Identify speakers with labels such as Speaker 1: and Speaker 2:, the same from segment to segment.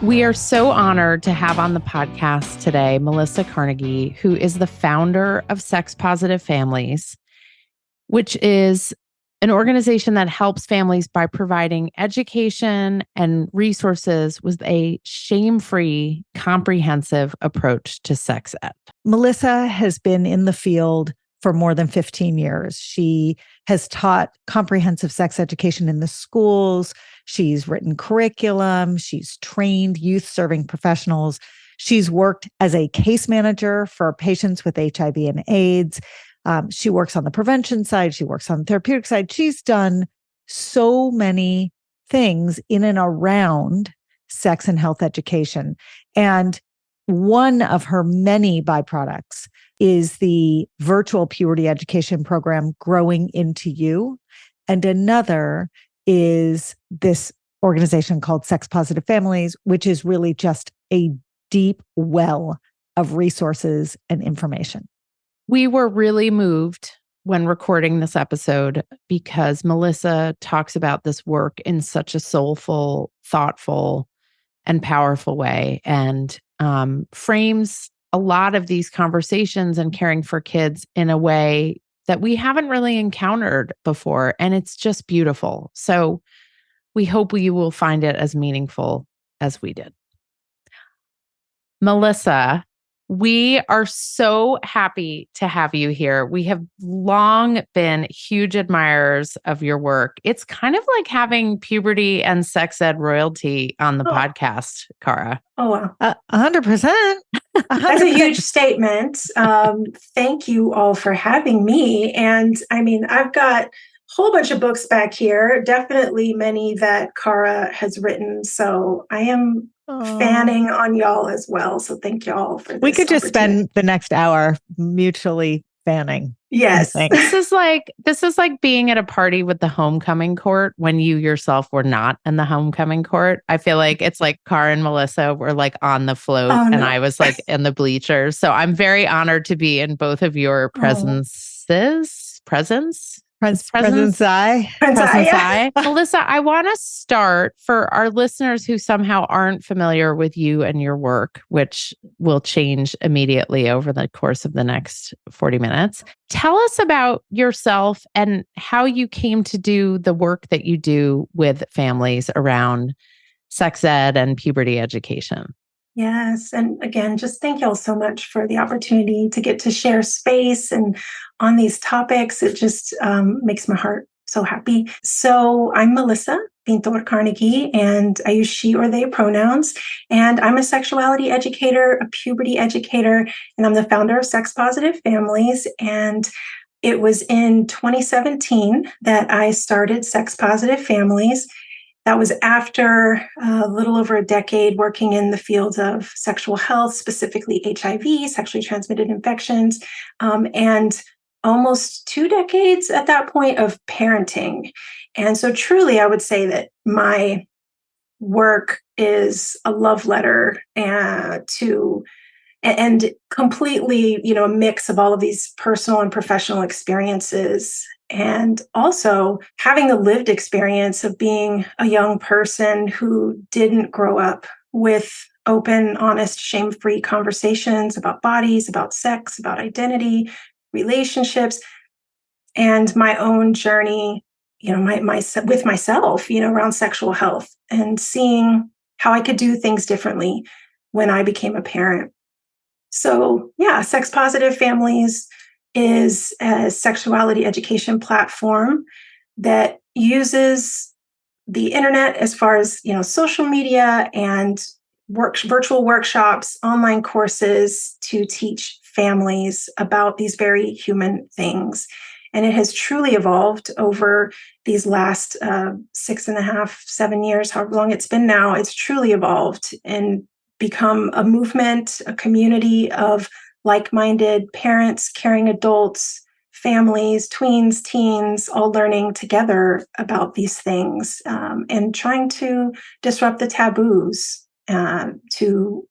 Speaker 1: We are so honored to have on the podcast today Melissa Carnagey, who is the founder of Sex Positive Families, which is an organization that helps families by providing education and resources with a shame-free, comprehensive approach to sex ed.
Speaker 2: Melissa has been in the field for more than 15 years. She has taught comprehensive sex education in the schools. She's written curriculum. She's trained youth-serving professionals. She's worked as a case manager for patients with HIV and AIDS. She works on the prevention side. She works on the therapeutic side. She's done so many things in and around sex and health education. And one of her many byproducts is the virtual puberty education program, Growing Into You. And another is this organization called Sex Positive Families, which is really just a deep well of resources and information.
Speaker 1: We were really moved when recording this episode because Melissa talks about this work in such a soulful, thoughtful, and powerful way, and frames a lot of these conversations and caring for kids in a way that we haven't really encountered before. And it's just beautiful. So we hope you will find it as meaningful as we did. Melissa, we are so happy to have you here. We have long been huge admirers of your work. It's kind of like having puberty and sex ed royalty on the podcast, Cara.
Speaker 3: Oh, wow.
Speaker 2: 100%.
Speaker 3: That's a huge statement. Thank you all for having me. And I mean, I've got a whole bunch of books back here, definitely many that Cara has written. So I am fanning on y'all as well. So thank y'all for this.
Speaker 2: We could just spend the next hour mutually fanning.
Speaker 3: Yes.
Speaker 1: This is like being at a party with the homecoming court when you yourself were not in the homecoming court. I feel like it's like Cara and Melissa were like on the float and I was like in the bleachers. So I'm very honored to be in both of your presence. Melissa, I want to start for our listeners who somehow aren't familiar with you and your work, which will change immediately over the course of the next 40 minutes. Tell us about yourself and how you came to do the work that you do with families around sex ed and puberty education.
Speaker 3: Yes. And again, just thank y'all so much for the opportunity to get to share space and on these topics. It just makes my heart so happy. So I'm Melissa Carnagey, and I use she or they pronouns. And I'm a sexuality educator, a puberty educator, and I'm the founder of Sex Positive Families. And it was in 2017 that I started Sex Positive Families. That was after a little over a decade working in the field of sexual health, specifically HIV, sexually transmitted infections, and almost 2 decades at that point of parenting. And so truly, I would say that my work is a love letter to and completely, a mix of all of these personal and professional experiences. And also having the lived experience of being a young person who didn't grow up with open, honest, shame-free conversations about bodies, about sex, about identity, relationships, and my own journey, with myself, around sexual health and seeing how I could do things differently when I became a parent. So yeah, Sex Positive Families is a sexuality education platform that uses the internet as far as, social media and virtual workshops, online courses to teach families about these very human things. And it has truly evolved over these last 6.5, 7 years, however long it's been now. It's truly evolved and become a movement, a community of like-minded parents, caring adults, families, tweens, teens, all learning together about these things and trying to disrupt the taboos to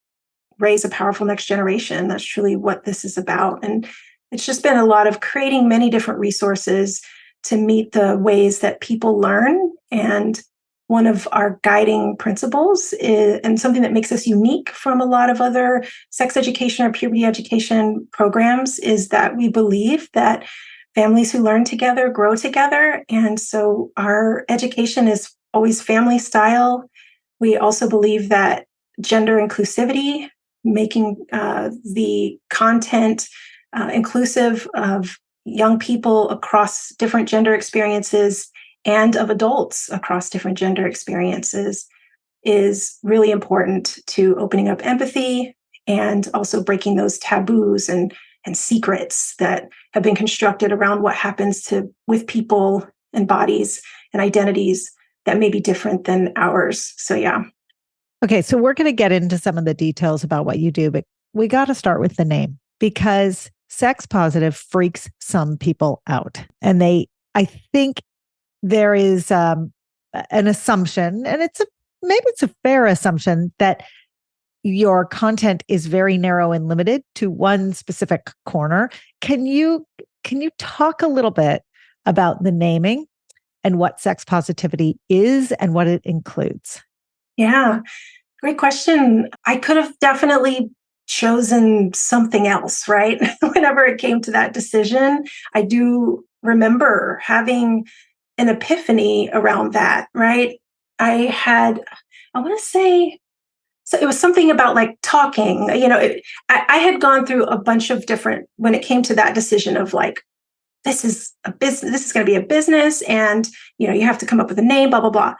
Speaker 3: raise a powerful next generation. That's truly what this is about. And it's just been a lot of creating many different resources to meet the ways that people learn and one of our guiding principles and something that makes us unique from a lot of other sex education or puberty education programs is that we believe that families who learn together grow together. And so our education is always family style. We also believe that gender inclusivity, making the content inclusive of young people across different gender experiences and of adults across different gender experiences, is really important to opening up empathy and also breaking those taboos and secrets that have been constructed around what happens with people and bodies and identities that may be different than ours. So yeah.
Speaker 2: Okay, so we're going to get into some of the details about what you do, but we got to start with the name, because sex positive freaks some people out. And I think there is an assumption, and maybe it's a fair assumption, that your content is very narrow and limited to one specific corner. Can you talk a little bit about the naming and what sex positivity is and what it includes?
Speaker 3: Yeah, great question. I could have definitely chosen something else, right? Whenever it came to that decision, I do remember having an epiphany around that, right? I want to say, so it was something about like talking, I had gone through a bunch of different, when it came to that decision of like, this is a business, this is going to be a business, and, you have to come up with a name, blah, blah, blah.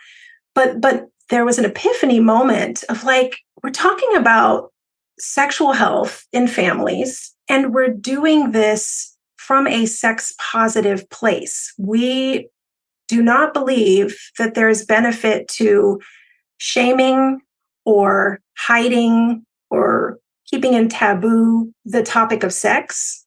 Speaker 3: But there was an epiphany moment of like, we're talking about sexual health in families, and we're doing this from a sex positive place. We do not believe that there's benefit to shaming or hiding or keeping in taboo the topic of sex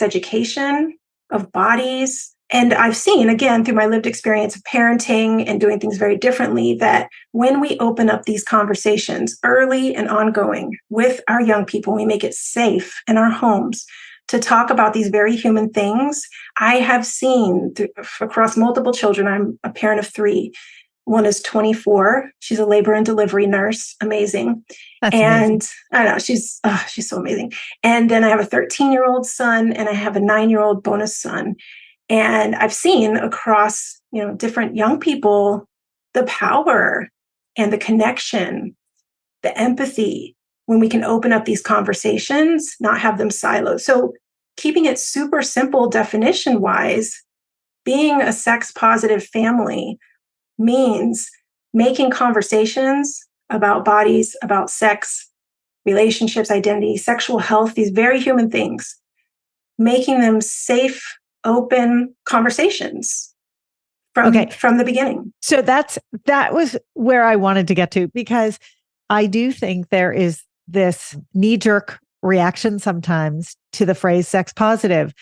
Speaker 3: education, of bodies. And I've seen, again, through my lived experience of parenting and doing things very differently, that when we open up these conversations early and ongoing with our young people, we make it safe in our homes to talk about these very human things. I have seen across multiple children, I'm a parent of 3. One is 24. She's a labor and delivery nurse. Amazing.
Speaker 2: That's
Speaker 3: and
Speaker 2: amazing.
Speaker 3: I know she's so amazing. And then I have a 13-year-old son, and I have a 9-year-old bonus son. And I've seen across, different young people, the power and the connection, the empathy, when we can open up these conversations, not have them siloed. So keeping it super simple definition wise, being a sex positive family means making conversations about bodies, about sex, relationships, identity, sexual health, these very human things, making them safe, open conversations from the beginning.
Speaker 2: So that was where I wanted to get to, because I do think there is this knee-jerk reaction sometimes to the phrase sex positive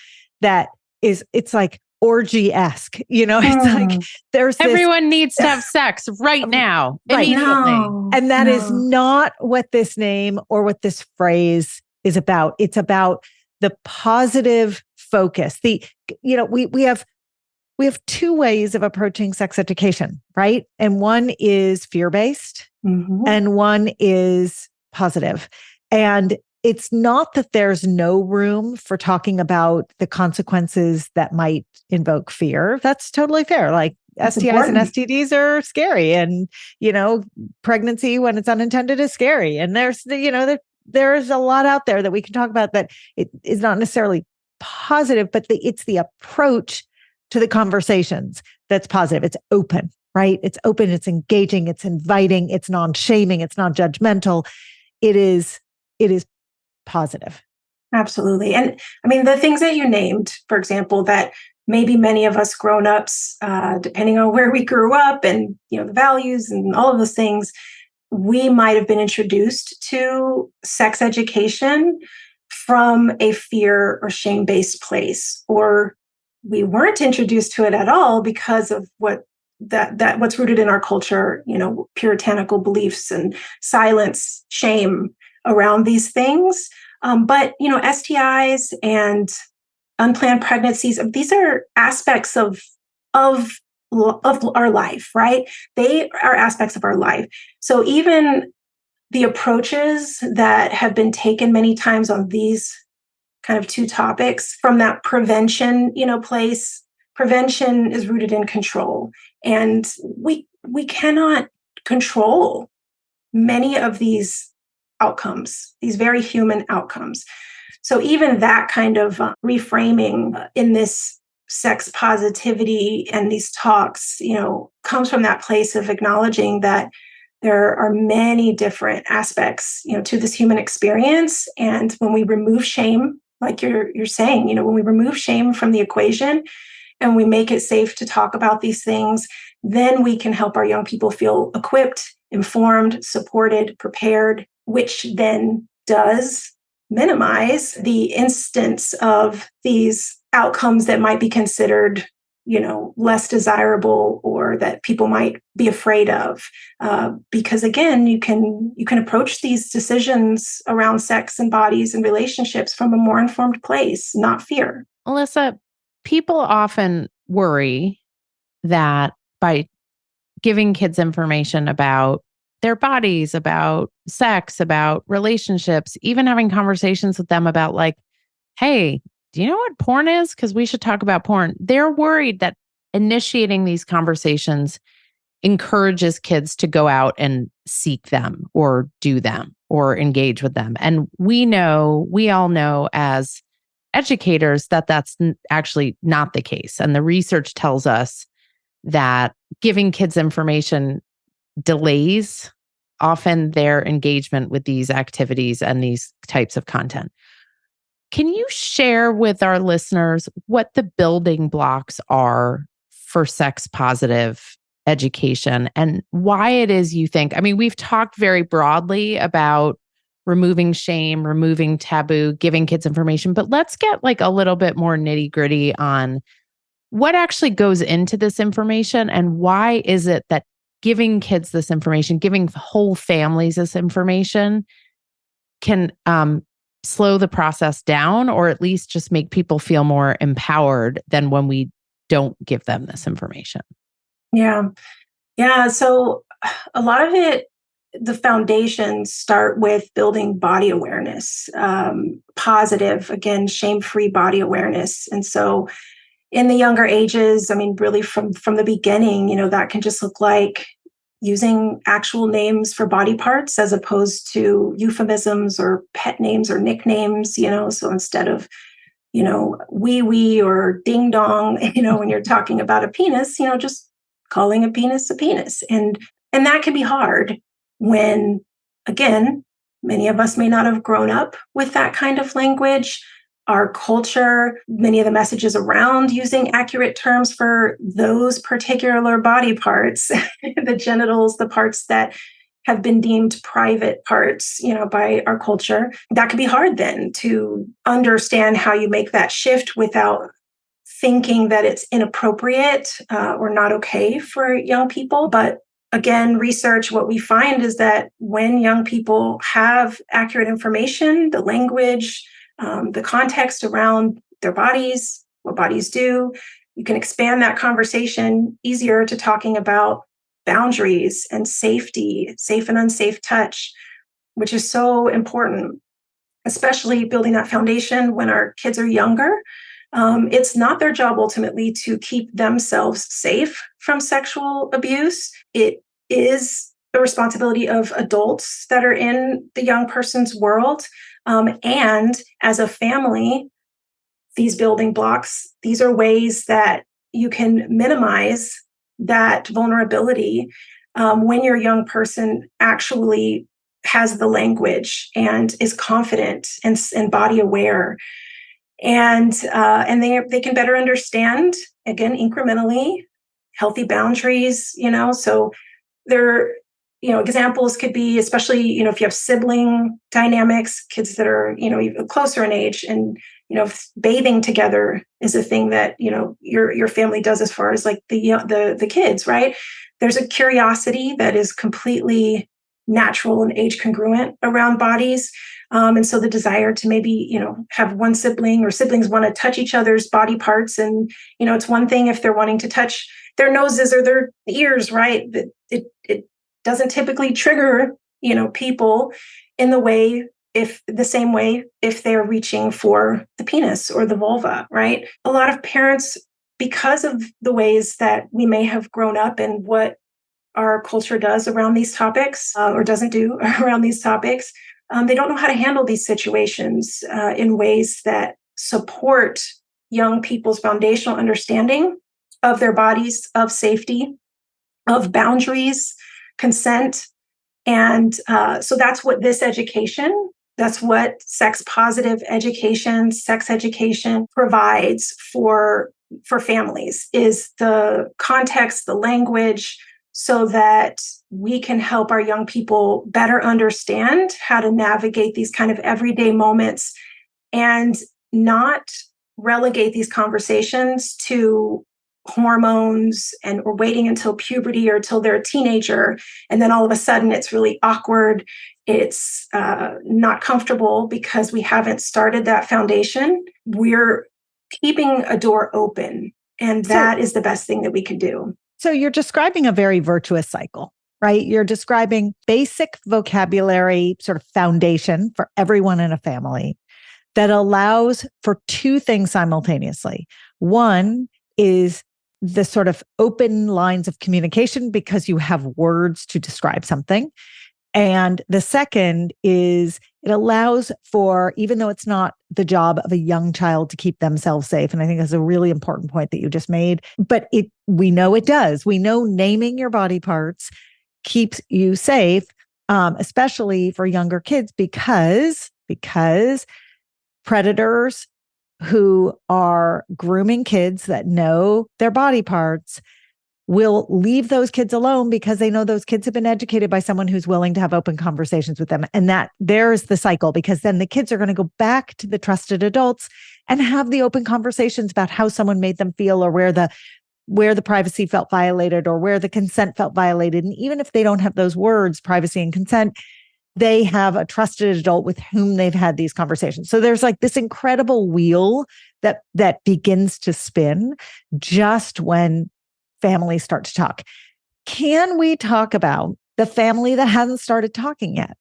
Speaker 2: that it's like orgy-esque, it's like
Speaker 1: everyone needs to have sex right now, immediately.
Speaker 2: And that is not what this name or what this phrase is about. It's about the positive focus. We have 2 ways of approaching sex education, right? And one is fear-based, and one is positive. And it's not that there's no room for talking about the consequences that might invoke fear. That's totally fair. Like STIs important. And STDs are scary, and pregnancy when it's unintended is scary. And there's there's a lot out there that we can talk about that it is not necessarily positive, but it's the approach to the conversations that's positive. It's open, right? It's open, it's engaging, it's inviting, it's non-shaming, it's not judgmental. It is positive.
Speaker 3: Absolutely. And I mean, the things that you named, for example, that maybe many of us grown-ups, depending on where we grew up and, the values and all of those things, we might have been introduced to sex education from a fear or shame-based place, or we weren't introduced to it at all because of what's rooted in our culture, puritanical beliefs and silence, shame around these things. But STIs and unplanned pregnancies, these are aspects of of our life, right? They are aspects of our life. So even the approaches that have been taken many times on these kind of two topics from that prevention, place, prevention is rooted in control. And we cannot control many of these outcomes, these very human outcomes. So even that kind of reframing in this sex positivity and these talks, comes from that place of acknowledging that there are many different aspects, to this human experience. And when we remove shame, like you're saying, when we remove shame from the equation and we make it safe to talk about these things, then we can help our young people feel equipped, informed, supported, prepared, which then does minimize the instance of these outcomes that might be considered, less desirable or that people might be afraid of. Because again, you can approach these decisions around sex and bodies and relationships from a more informed place, not fear.
Speaker 1: Melissa, people often worry that by giving kids information about their bodies, about sex, about relationships, even having conversations with them about like, hey, do you know what porn is? Because we should talk about porn. They're worried that initiating these conversations encourages kids to go out and seek them or do them or engage with them. And we all know as educators that that's actually not the case. And the research tells us that giving kids information delays often their engagement with these activities and these types of content. Can you share with our listeners what the building blocks are for sex positive education and why it is you think? I mean, we've talked very broadly about removing shame, removing taboo, giving kids information, but let's get like a little bit more nitty gritty on what actually goes into this information and why is it that giving kids this information, giving whole families this information can slow the process down or at least just make people feel more empowered than when we don't give them this information.
Speaker 3: Yeah. Yeah. So a lot of it, the foundations start with building body awareness, positive, again, shame-free body awareness. And so in the younger ages, I mean, really from the beginning, that can just look like using actual names for body parts as opposed to euphemisms or pet names or nicknames, so instead of, wee wee or ding dong, when you're talking about a penis, just calling a penis. And that can be hard when, again, many of us may not have grown up with that kind of language. Our culture, many of the messages around using accurate terms for those particular body parts, the genitals, the parts that have been deemed private parts, by our culture, that can be hard then to understand how you make that shift without thinking that it's inappropriate or not okay for young people. But again, research, what we find is that when young people have accurate information, the language, the context around their bodies, what bodies do, you can expand that conversation easier to talking about boundaries and safety, safe and unsafe touch, which is so important, especially building that foundation when our kids are younger. It's not their job ultimately to keep themselves safe from sexual abuse. It is the responsibility of adults that are in the young person's world. And as a family, these building blocks, these are ways that you can minimize that vulnerability when your young person actually has the language and is confident and body aware. And they can better understand, again, incrementally, healthy boundaries, so there, examples could be, especially, if you have sibling dynamics, kids that are, even closer in age, and, if bathing together is a thing that, your family does as far as like the kids, right? There's a curiosity that is completely natural and age congruent around bodies. And so the desire to maybe, have one sibling or siblings want to touch each other's body parts. And, it's one thing if they're wanting to touch their noses or their ears, right? It doesn't typically trigger, people in the same way if they're reaching for the penis or the vulva, right? A lot of parents, because of the ways that we may have grown up and what our culture does around these topics or doesn't do around these topics, they don't know how to handle these situations in ways that support young people's foundational understanding of their bodies, of safety, of boundaries, consent. And so that's what that's what sex positive education, sex education provides for families, is the context, the language, so that we can help our young people better understand how to navigate these kind of everyday moments and not relegate these conversations to hormones or waiting until puberty or until they're a teenager. And then all of a sudden it's really awkward. It's not comfortable because we haven't started that foundation. We're keeping a door open. And that is the best thing that we can do.
Speaker 2: So you're describing a very virtuous cycle, right? You're describing basic vocabulary, sort of foundation for everyone in a family that allows for two things simultaneously. One is the sort of open lines of communication because you have words to describe something. And the second is it allows for, even though it's not the job of a young child to keep themselves safe, and I think that's a really important point that you just made, but we know it does. We know naming your body parts keeps you safe, especially for younger kids, because predators who are grooming kids that know their body parts will leave those kids alone because they know those kids have been educated by someone who's willing to have open conversations with them. And that there's the cycle, because then the kids are going to go back to the trusted adults and have the open conversations about how someone made them feel, or where the privacy felt violated, or where the consent felt violated. And even if they don't have those words, privacy and consent, they have a trusted adult with whom they've had these conversations. So there's like this incredible wheel that begins to spin just when families start to talk. Can we talk about the family that hasn't started talking yet?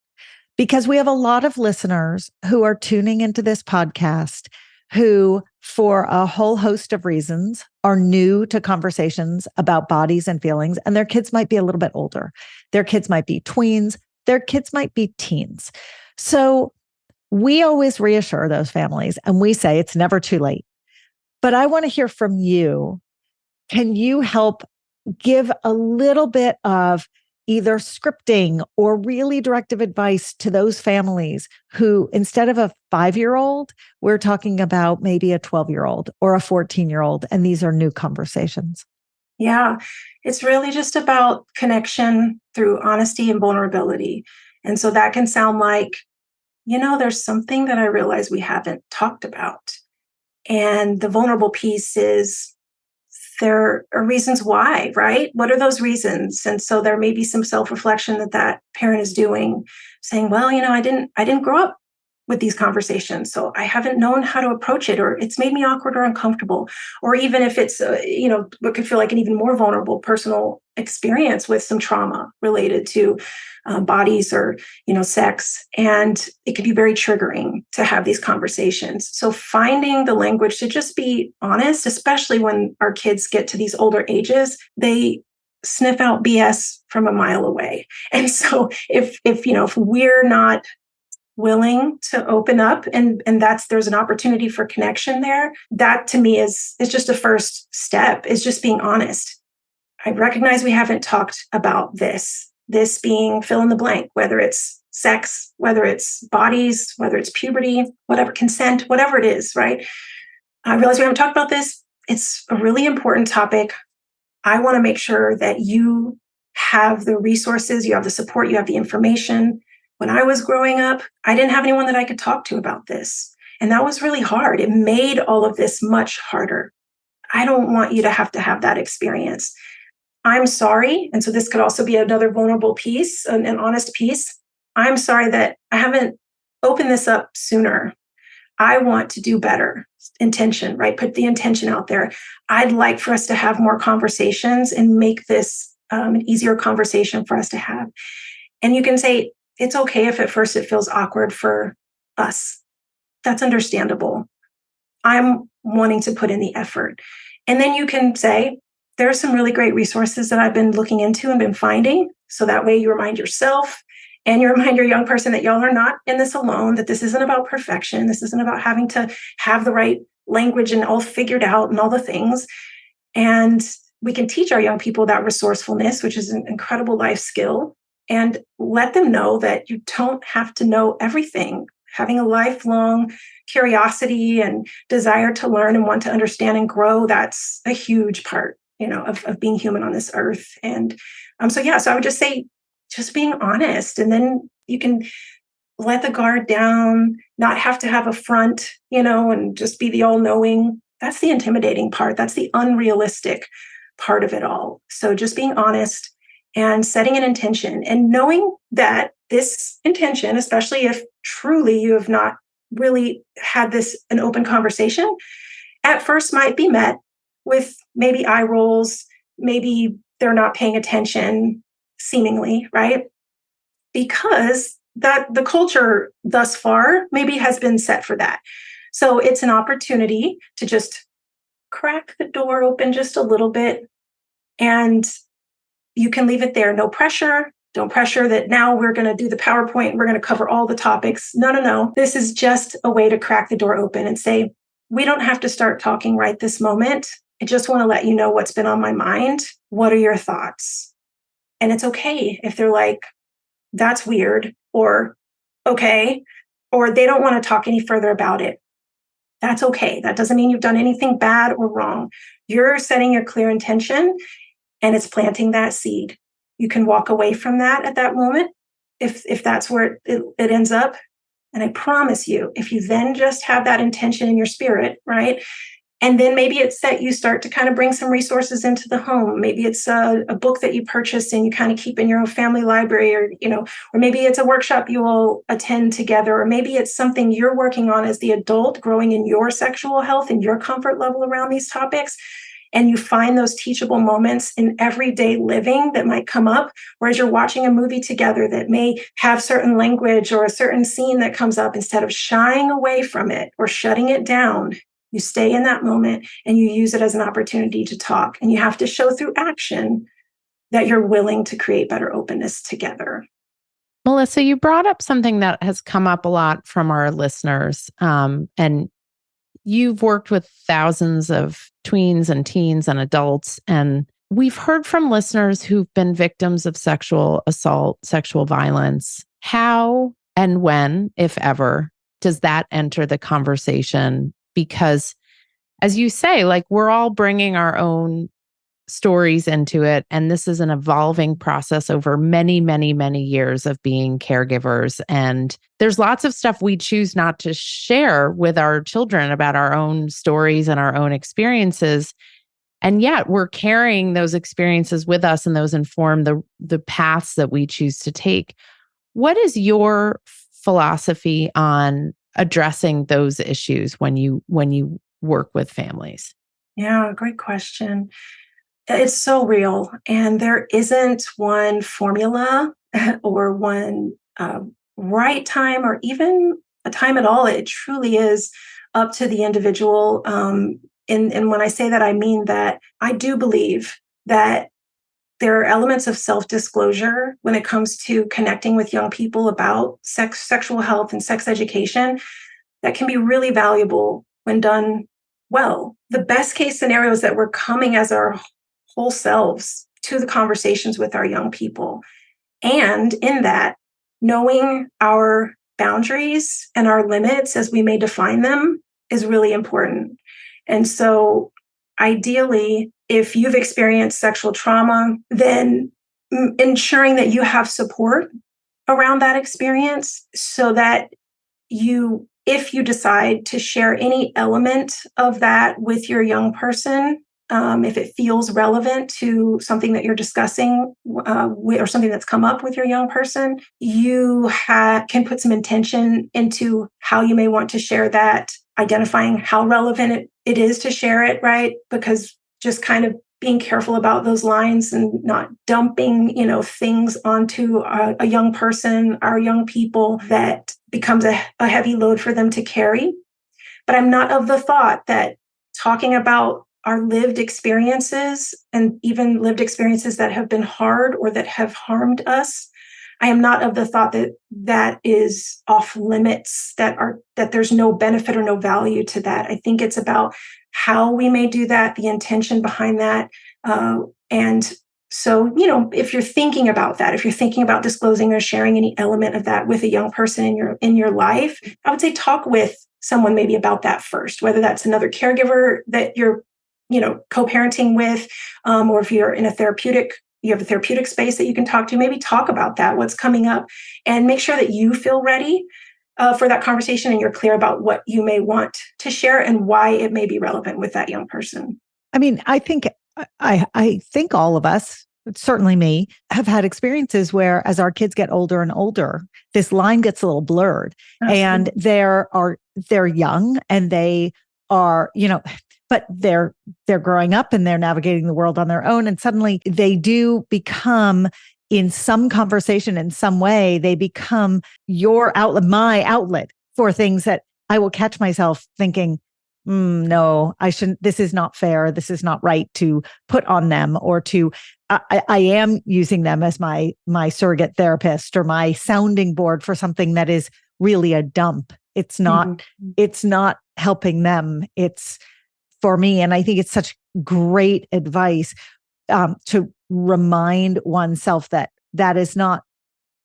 Speaker 2: Because we have a lot of listeners who are tuning into this podcast who, for a whole host of reasons, are new to conversations about bodies and feelings, and their kids might be a little bit older. Their kids might be tweens. Their kids might be teens. So we always reassure those families and we say it's never too late. But I want to hear from you. Can you help give a little bit of either scripting or really directive advice to those families who, instead of a 5-year-old, we're talking about maybe a 12-year-old or a 14-year-old, and these are new conversations?
Speaker 3: Yeah, it's really just about connection through honesty and vulnerability. And so that can sound like, there's something that I realize we haven't talked about. And the vulnerable piece is, there are reasons why, right? What are those reasons? And so there may be some self-reflection that parent is doing, saying, well, I didn't grow up with these conversations, so I haven't known how to approach it, or it's made me awkward or uncomfortable. Or even if it's, what could feel like an even more vulnerable personal experience with some trauma related to bodies or, sex. And it can be very triggering to have these conversations. So finding the language to just be honest, especially when our kids get to these older ages, they sniff out BS from a mile away. And so if we're not willing to open up and there's an opportunity for connection there, that to me is just a first step, is just being honest. I recognize we haven't talked about this being fill in the blank, whether it's sex, whether it's bodies, whether it's puberty, whatever, consent, whatever it is, right? I realize we haven't talked about this. It's a really important topic. I want to make sure that you have the resources, you have the support, you have the information. When I was growing up, I didn't have anyone that I could talk to about this. And that was really hard. It made all of this much harder. I don't want you to have that experience. I'm sorry. And so this could also be another vulnerable piece, an honest piece. I'm sorry that I haven't opened this up sooner. I want to do better. intention, right? Put the intention out there. I'd like for us to have more conversations and make this an easier conversation for us to have. And you can say, it's okay if at first it feels awkward for us. That's understandable. I'm wanting to put in the effort. And then you can say, there are some really great resources that I've been looking into and been finding. So that way you remind yourself and you remind your young person that y'all are not in this alone, that this isn't about perfection. This isn't about having to have the right language and all figured out and all the things. And we can teach our young people that resourcefulness, which is an incredible life skill, and let them know that you don't have to know everything. Having a lifelong curiosity and desire to learn and want to understand and grow, that's a huge part, of being human on this earth. And so I would just say, just being honest, and then you can let the guard down, not have to have a front, and just be the all-knowing. That's the intimidating part. That's the unrealistic part of it all. So just being honest and setting an intention and knowing that this intention, especially if truly you have not really had an open conversation, at first might be met with maybe eye rolls, maybe they're not paying attention, seemingly, right? Because that the culture thus far maybe has been set for that. So it's an opportunity to just crack the door open just a little bit, and you can leave it there. No pressure. Don't pressure that now we're going to do the PowerPoint and we're going to cover all the topics. No. This is just a way to crack the door open and say, we don't have to start talking right this moment. I just want to let you know what's been on my mind. What are your thoughts? And it's okay if they're like, that's weird, or okay, or they don't want to talk any further about it. That's okay. That doesn't mean you've done anything bad or wrong. You're setting your clear intention and it's planting that seed. You can walk away from that at that moment if that's where it ends up. And I promise you, if you then just have that intention in your spirit, right? And then maybe it's that you start to kind of bring some resources into the home. Maybe it's a book that you purchase and you kind of keep in your own family library, or maybe it's a workshop you all attend together, or maybe it's something you're working on as the adult, growing in your sexual health and your comfort level around these topics. And you find those teachable moments in everyday living that might come up, whereas you're watching a movie together that may have certain language or a certain scene that comes up. Instead of shying away from it or shutting it down, you stay in that moment and you use it as an opportunity to talk. And you have to show through action that you're willing to create better openness together.
Speaker 1: Melissa, you brought up something that has come up a lot from our listeners. And you've worked with thousands of tweens and teens and adults. And we've heard from listeners who've been victims of sexual assault, sexual violence. How and when, if ever, does that enter the conversation? Because as you say, like, we're all bringing our own stories into it. And this is an evolving process over many, many, many years of being caregivers. And there's lots of stuff we choose not to share with our children about our own stories and our own experiences. And yet we're carrying those experiences with us, and those inform the paths that we choose to take. What is your philosophy on addressing those issues when you work with families?
Speaker 3: Yeah, great question. It's so real. And there isn't one formula or one right time or even a time at all. It truly is up to the individual. And when I say that, I mean that I do believe that there are elements of self-disclosure when it comes to connecting with young people about sexual health and sex education that can be really valuable when done well. The best case scenario is that we're coming as our whole selves to the conversations with our young people. And in that, knowing our boundaries and our limits as we may define them is really important. And so ideally, if you've experienced sexual trauma, then ensuring that you have support around that experience so that if you decide to share any element of that with your young person, if it feels relevant to something that you're discussing or something that's come up with your young person, you can put some intention into how you may want to share that, identifying how relevant it is to share it, right? Because just kind of being careful about those lines and not dumping, things onto a young person, our young people, that becomes a heavy load for them to carry. But I'm not of the thought that talking about our lived experiences, and even lived experiences that have been hard or that have harmed us, I am not of the thought that that is off limits, that there's no benefit or no value to that. I think it's about how we may do that, the intention behind that. And so, if you're thinking about that, if you're thinking about disclosing or sharing any element of that with a young person in your life, I would say talk with someone maybe about that first, whether that's another caregiver that you're, co-parenting with, or if you're in you have a therapeutic space that you can talk to, maybe talk about that, what's coming up, and make sure that you feel ready for that conversation and you're clear about what you may want to share and why it may be relevant with that young person.
Speaker 2: I mean, I think all of us, certainly me, have had experiences where as our kids get older and older, this line gets a little blurred. Absolutely. And they're young and they are, but they're growing up and they're navigating the world on their own. And suddenly they do become, in some conversation, in some way, they become your outlet, my outlet for things that I will catch myself thinking, no, I shouldn't, this is not fair. This is not right to put on them, or I am using them as my surrogate therapist or my sounding board for something that is really a dump. It's not helping them. It's for me. And I think it's such great advice to remind oneself that is not,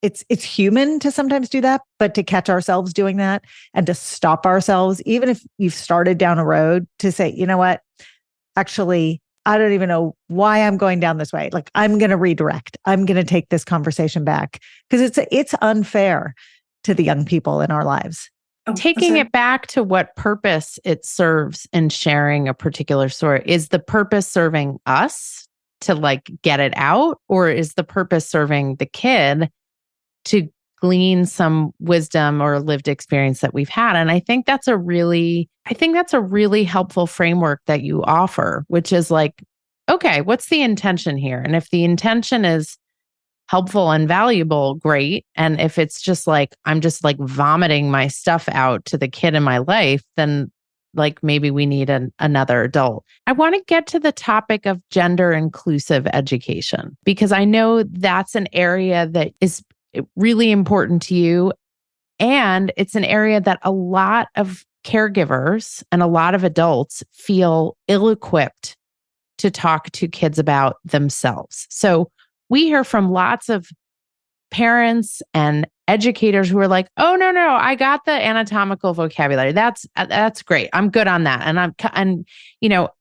Speaker 2: it's human to sometimes do that, but to catch ourselves doing that and to stop ourselves, even if you've started down a road, to say, you know what, actually, I don't even know why I'm going down this way. Like, I'm going to redirect. I'm going to take this conversation back, because it's unfair to the young people in our lives.
Speaker 1: Taking it back to what purpose it serves in sharing a particular story. Is the purpose serving us to get it out, or is the purpose serving the kid to glean some wisdom or lived experience that we've had? And I think that's a really helpful framework that you offer, which is okay, what's the intention here? And if the intention is helpful and valuable, great. And if it's just I'm just vomiting my stuff out to the kid in my life, then maybe we need another adult. I want to get to the topic of gender inclusive education, because I know that's an area that is really important to you. And it's an area that a lot of caregivers and a lot of adults feel ill-equipped to talk to kids about themselves. So we hear from lots of parents and educators who are like, "Oh, no, I got the anatomical vocabulary. That's great. I'm good on that. And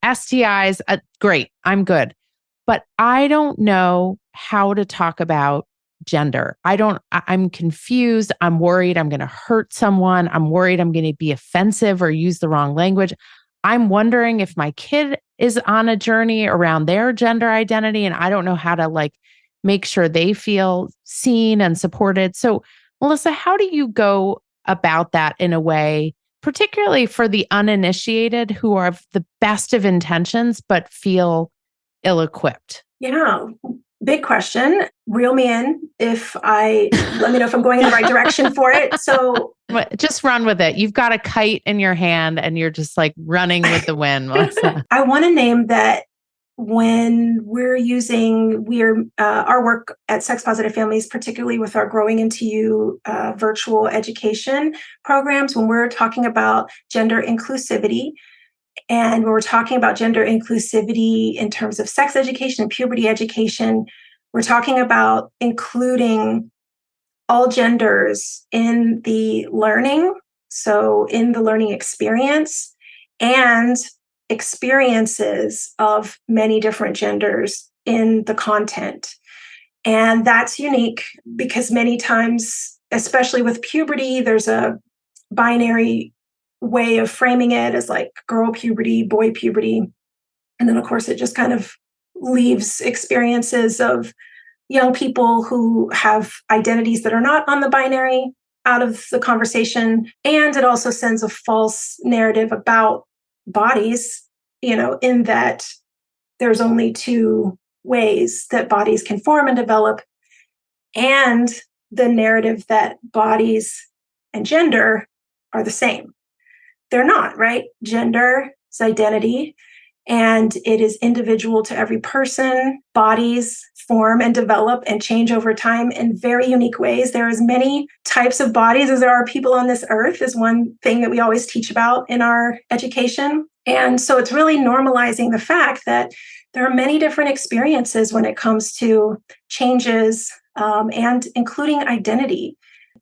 Speaker 1: STIs, great. I'm good. But I don't know how to talk about gender. I'm confused. I'm worried I'm going to hurt someone. I'm worried I'm going to be offensive or use the wrong language. I'm wondering if my kid is on a journey around their gender identity, and I don't know how to make sure they feel seen and supported." So, Melissa, how do you go about that in a way, particularly for the uninitiated who are of the best of intentions, but feel ill-equipped?
Speaker 3: Yeah, big question. Reel me in let me know if I'm going in the right direction for it. So
Speaker 1: just run with it. You've got a kite in your hand and you're just running with the wind, Melissa.
Speaker 3: I want to name that when we're using our work at Sex Positive Families, particularly with our Growing Into You virtual education programs, when we're talking about gender inclusivity, and when we're talking about gender inclusivity in terms of sex education and puberty education, we're talking about including all genders in the learning, so in the learning experience, and experiences of many different genders in the content. And that's unique because many times, especially with puberty, there's a binary way of framing it as girl puberty, boy puberty. And then, of course, it just kind of leaves experiences of young people who have identities that are not on the binary out of the conversation. And it also sends a false narrative about bodies, in that there's only two ways that bodies can form and develop, and the narrative that bodies and gender are the same. They're not, right? Gender is identity, and it is individual to every person. Bodies form and develop and change over time in very unique ways. There are as many types of bodies as there are people on this earth, is one thing that we always teach about in our education. And so it's really normalizing the fact that there are many different experiences when it comes to changes, and including identity.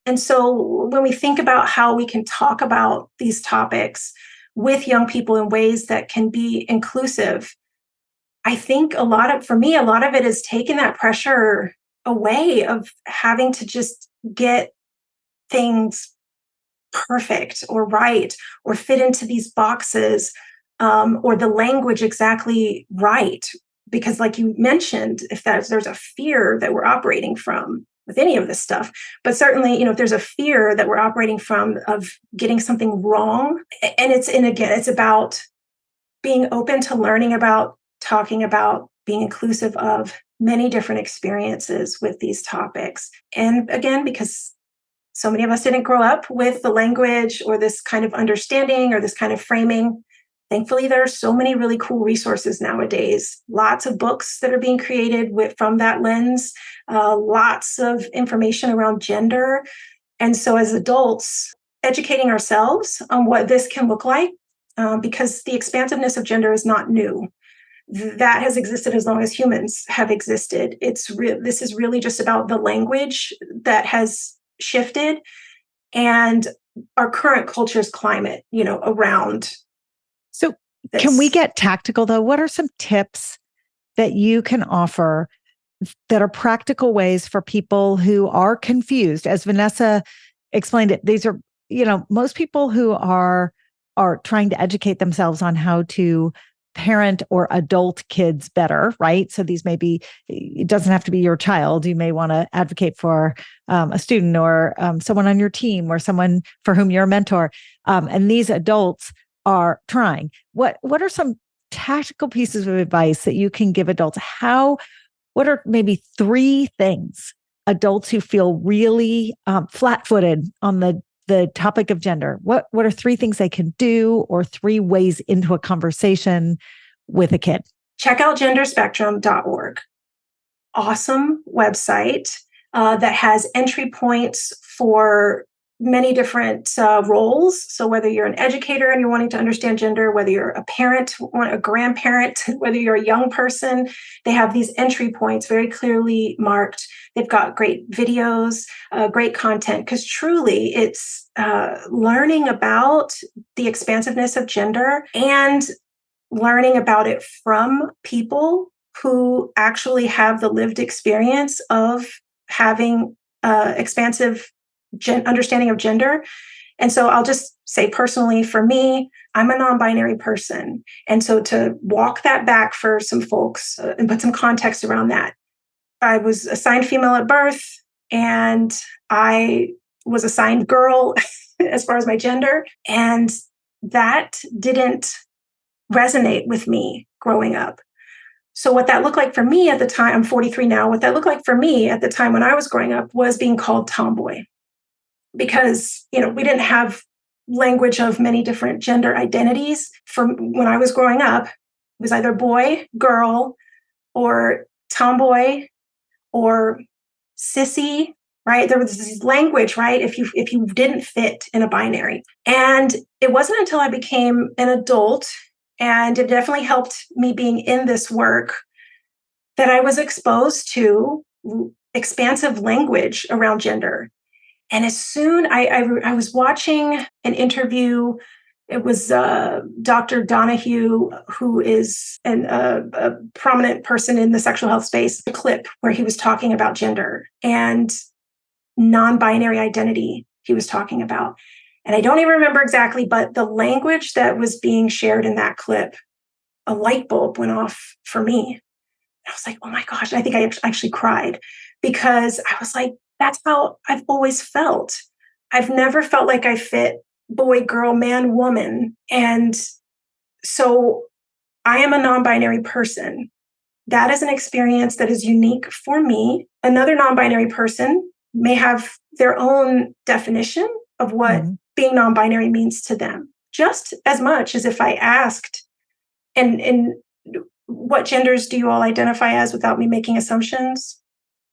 Speaker 3: And so when we think about how we can talk about these topics with young people in ways that can be inclusive, I think for me, a lot of it is taking that pressure away of having to just get things perfect or right or fit into these boxes, or the language exactly right. Because like you mentioned, if there's a fear that we're operating from with any of this stuff, but certainly, if there's a fear that we're operating from of getting something wrong, and again, it's about being open to learning about, talking about, being inclusive of many different experiences with these topics. And again, because so many of us didn't grow up with the language or this kind of understanding or this kind of framing. Thankfully, there are so many really cool resources nowadays. Lots of books that are being created from that lens, lots of information around gender. And so as adults, educating ourselves on what this can look like, because the expansiveness of gender is not new. That has existed as long as humans have existed. This is really just about the language that has shifted and our current culture's climate, around.
Speaker 2: So can we get tactical though? What are some tips that you can offer that are practical ways for people who are confused? As Vanessa explained it, these are, most people who are trying to educate themselves on how to parent or adult kids better, right? So these may be, it doesn't have to be your child. You may want to advocate for a student or someone on your team or someone for whom you're a mentor. And these adults are trying. What are some tactical pieces of advice that you can give adults? What are maybe 3 things adults who feel really flat-footed on the topic of gender? What are 3 things they can do, or 3 ways into a conversation with a kid?
Speaker 3: Check out genderspectrum.org. Awesome website that has entry points for many different roles. So whether you're an educator and you're wanting to understand gender, whether you're a parent, a grandparent, whether you're a young person, they have these entry points very clearly marked. They've got great videos, great content, because truly it's learning about the expansiveness of gender and learning about it from people who actually have the lived experience of having expansive understanding of gender. And so I'll just say personally, for me, I'm a non-binary person. And so to walk that back for some folks and put some context around that, I was assigned female at birth, and I was assigned girl as far as my gender. And that didn't resonate with me growing up. So what that looked like for me at the time, I'm 43 now, what that looked like for me at the time when I was growing up was being called tomboy. Because, we didn't have language of many different gender identities. From when I was growing up, it was either boy, girl, or tomboy, or sissy, right? There was this language, right? If you didn't fit in a binary. And it wasn't until I became an adult, and it definitely helped me being in this work, that I was exposed to expansive language around gender. And as soon I was watching an interview, it was Dr. Donahue, who is a prominent person in the sexual health space, a clip where he was talking about gender and non-binary identity he was talking about. And I don't even remember exactly, but the language that was being shared in that clip, a light bulb went off for me. I was like, oh my gosh, I think I actually cried, because I was like, that's how I've always felt. I've never felt like I fit boy, girl, man, woman. And so I am a non-binary person. That is an experience that is unique for me. Another non-binary person may have their own definition of what being non-binary means to them, just as much as if I asked, and what genders do you all identify as without me making assumptions?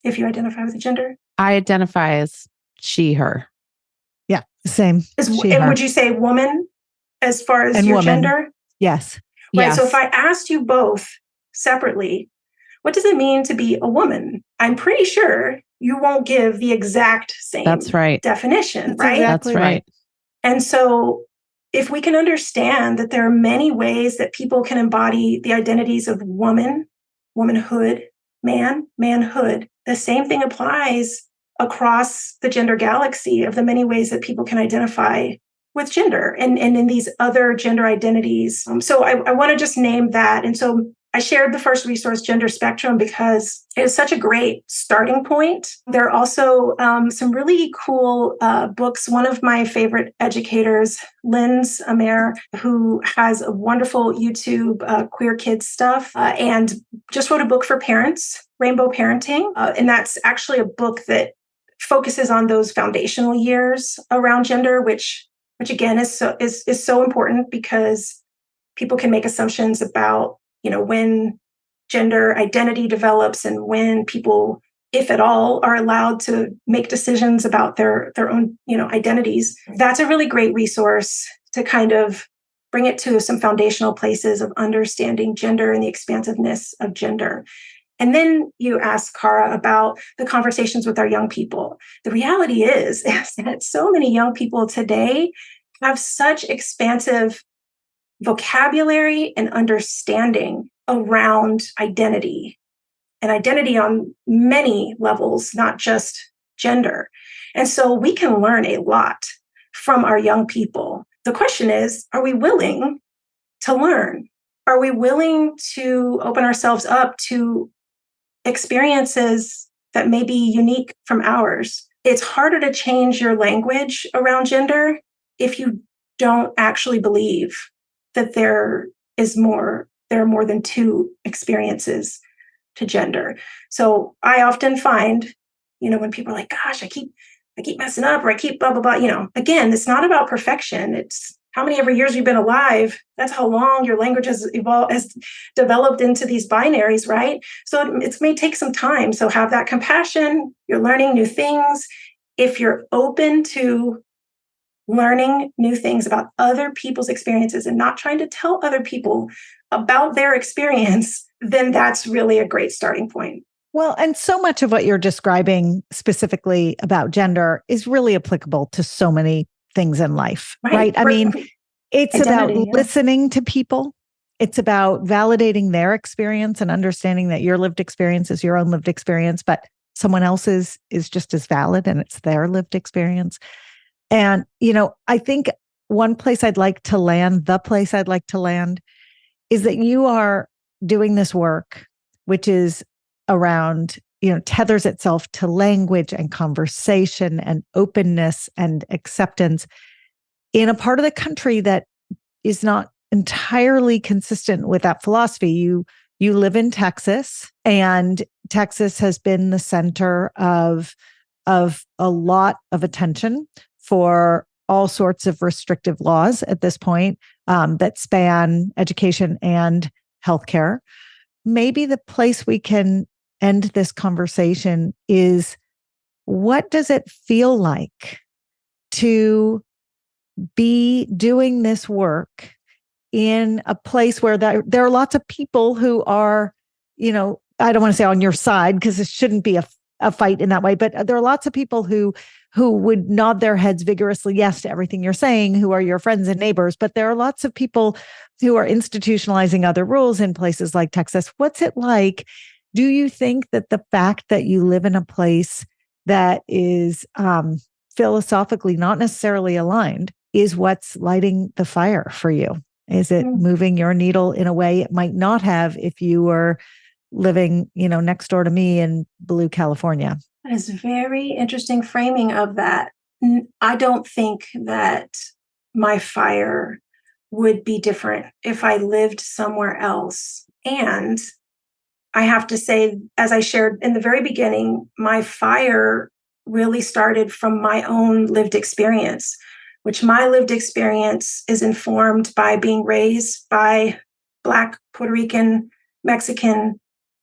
Speaker 3: If you identify with a gender?
Speaker 1: I identify as she, her.
Speaker 2: Yeah, same.
Speaker 3: And would you say woman as far as
Speaker 2: and
Speaker 3: your
Speaker 2: woman.
Speaker 3: gender?
Speaker 2: Yes.
Speaker 3: Right.
Speaker 1: Yes.
Speaker 3: So if I asked you both separately, what does it mean to be a woman? I'm pretty sure you won't give the exact same
Speaker 1: That's right.
Speaker 3: definition,
Speaker 2: That's
Speaker 3: right?
Speaker 2: exactly
Speaker 1: That's right.
Speaker 3: And so if we can understand that there are many ways that people can embody the identities of woman, womanhood, man, manhood, the same thing applies across the gender galaxy of the many ways that people can identify with gender and in these other gender identities. So I want to just name that. And so I shared the first resource, Gender Spectrum, because it is such a great starting point. There are also some really cool books. One of my favorite educators, Lynn's Amer, who has a wonderful YouTube queer kids stuff and just wrote a book for parents, Rainbow Parenting. And that's actually a book that focuses on those foundational years around gender, which again is so important because people can make assumptions about when gender identity develops and when people, if at all, are allowed to make decisions about their own identities. That's a really great resource to kind of bring it to some foundational places of understanding gender and the expansiveness of gender. And then you ask Cara about the conversations with our young people. The reality is that so many young people today have such expansive vocabulary and understanding around identity, and identity on many levels, not just gender. And so we can learn a lot from our young people. The question is, are we willing to learn? Are we willing to open ourselves up to experiences that may be unique from ours? It's harder to change your language around gender if you don't actually believe that there are more than two experiences to gender. So I often find, when people are like, gosh, I keep messing up, or I keep blah, blah, blah, again, it's not about perfection. It's how many ever years you've been alive. That's how long your language has developed into these binaries, right? So it may take some time. So have that compassion. You're learning new things. If you're open to learning new things about other people's experiences and not trying to tell other people about their experience, then that's really a great starting point.
Speaker 2: Well, and so much of what you're describing specifically about gender is really applicable to so many things in life, right? I mean, it's identity, about listening to people. It's about validating their experience and understanding that your lived experience is your own lived experience, but someone else's is just as valid and it's their lived experience. And, I think one place I'd like to land, the place I'd like to land is that you are doing this work, which is around, tethers itself to language and conversation and openness and acceptance in a part of the country that is not entirely consistent with that philosophy. You live in Texas, and Texas has been the center of a lot of attention for all sorts of restrictive laws at this point that span education and healthcare. Maybe the place we can end this conversation is, what does it feel like to be doing this work in a place where there are lots of people who are, I don't want to say on your side because it shouldn't be a fight in that way, but there are lots of people who would nod their heads vigorously yes to everything you're saying, who are your friends and neighbors. But there are lots of people who are institutionalizing other rules in places like Texas. What's it like? Do you think that the fact that you live in a place that is philosophically not necessarily aligned is what's lighting the fire for you? Is it moving your needle in a way it might not have if you were living, next door to me in Blue, California?
Speaker 3: That is very interesting framing of that. I don't think that my fire would be different if I lived somewhere else. And I have to say, as I shared in the very beginning, my fire really started from my own lived experience, which my lived experience is informed by being raised by Black, Puerto Rican, Mexican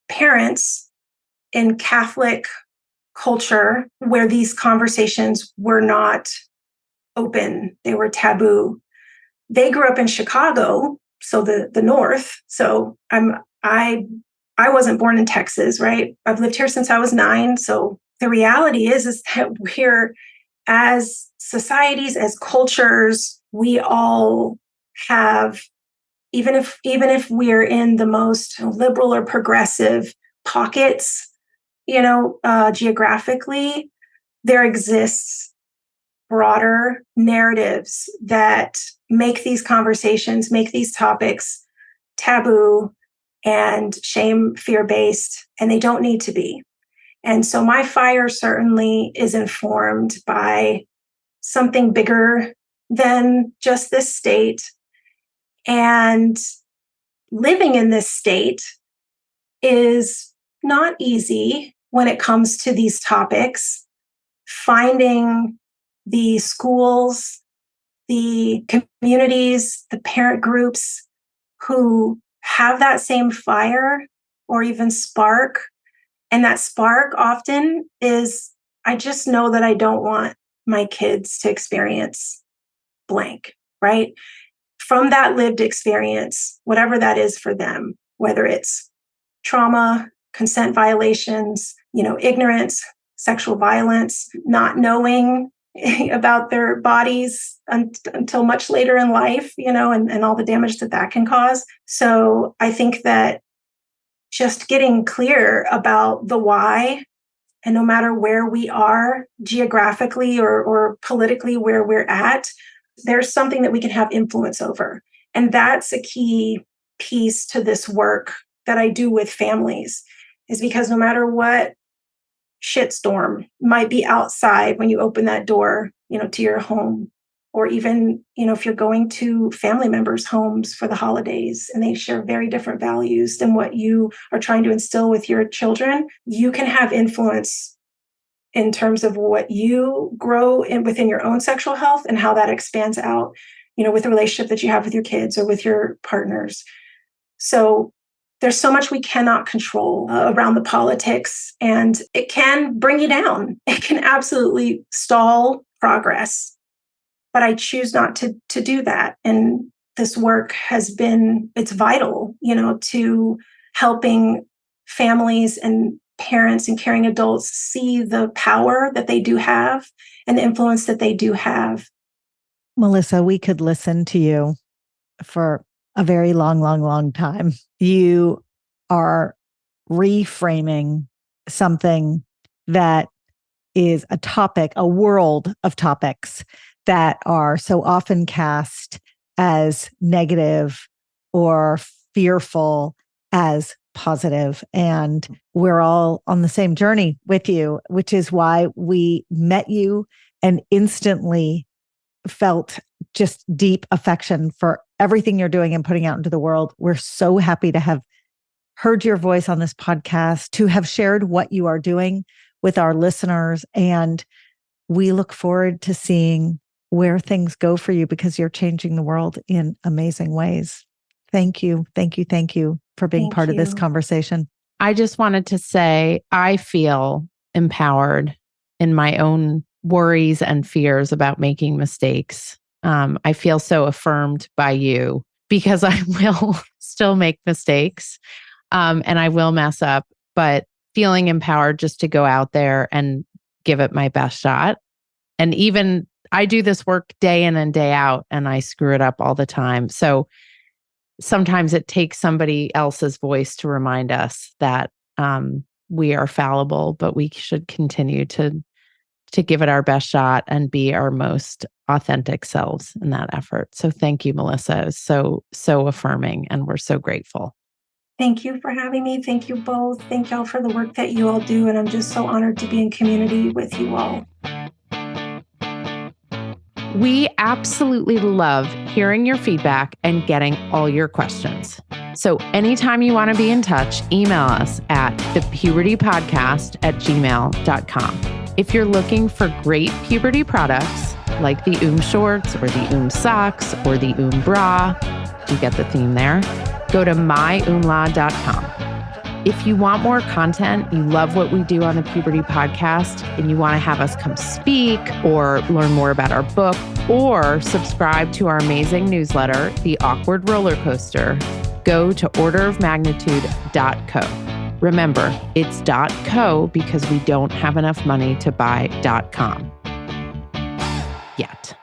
Speaker 3: parents in Catholic culture where these conversations were not open, they were taboo. They grew up in Chicago, so the North. So I wasn't born in Texas, right? I've lived here since I was 9. So the reality is that we're, as societies, as cultures, we all have, even if we're in the most liberal or progressive pockets, geographically, there exists broader narratives that make these conversations, make these topics taboo and shame, fear-based, and they don't need to be. And so my fire certainly is informed by something bigger than just this state. And living in this state is not easy when it comes to these topics. Finding the schools, the communities, the parent groups who have that same fire or even spark. And that spark often is, I just know that I don't want my kids to experience blank, right? From that lived experience, whatever that is for them, whether it's trauma, consent violations, ignorance, sexual violence, not knowing about their bodies until much later in life, and all the damage that can cause. So I think that just getting clear about the why, and no matter where we are geographically or politically where we're at, there's something that we can have influence over. And that's a key piece to this work that I do with families, is because no matter what shitstorm might be outside when you open that door, to your home, or even, if you're going to family members' homes for the holidays and they share very different values than what you are trying to instill with your children, you can have influence in terms of what you grow within your own sexual health and how that expands out, with the relationship that you have with your kids or with your partners. So there's so much we cannot control around the politics, and it can bring you down. It can absolutely stall progress. But I choose not to do that. And this work it's vital, to helping families and parents and caring adults see the power that they do have and the influence that they do have.
Speaker 2: Melissa, we could listen to you for a very long, long, long time. You are reframing something that is a topic, a world of topics that are so often cast as negative or fearful as positive. And we're all on the same journey with you, which is why we met you and instantly felt just deep affection for everything you're doing and putting out into the world. We're so happy to have heard your voice on this podcast, to have shared what you are doing with our listeners. And we look forward to seeing where things go for you, because you're changing the world in amazing ways. Thank you. Thank you. Thank you for being part of this conversation.
Speaker 1: I just wanted to say, I feel empowered in my own worries and fears about making mistakes. I feel so affirmed by you, because I will still make mistakes, and I will mess up, but feeling empowered just to go out there and give it my best shot. And even I do this work day in and day out, and I screw it up all the time. So sometimes it takes somebody else's voice to remind us that we are fallible, but we should continue to give it our best shot and be our most authentic selves in that effort. So thank you, Melissa. It was so affirming, and we're so grateful.
Speaker 3: Thank you for having me. Thank you both. Thank y'all for the work that you all do. And I'm just so honored to be in community with you all.
Speaker 1: We absolutely love hearing your feedback and getting all your questions. So anytime you want to be in touch, email us at thepubertypodcast@gmail.com. If you're looking for great puberty products like the shorts or the socks or the bra, you get the theme there, go to myumla.com. If you want more content, you love what we do on the Puberty Podcast, and you want to have us come speak or learn more about our book or subscribe to our amazing newsletter, The Awkward Roller Coaster, go to orderofmagnitude.co. Remember, it's .co because we don't have enough money to buy .com yet.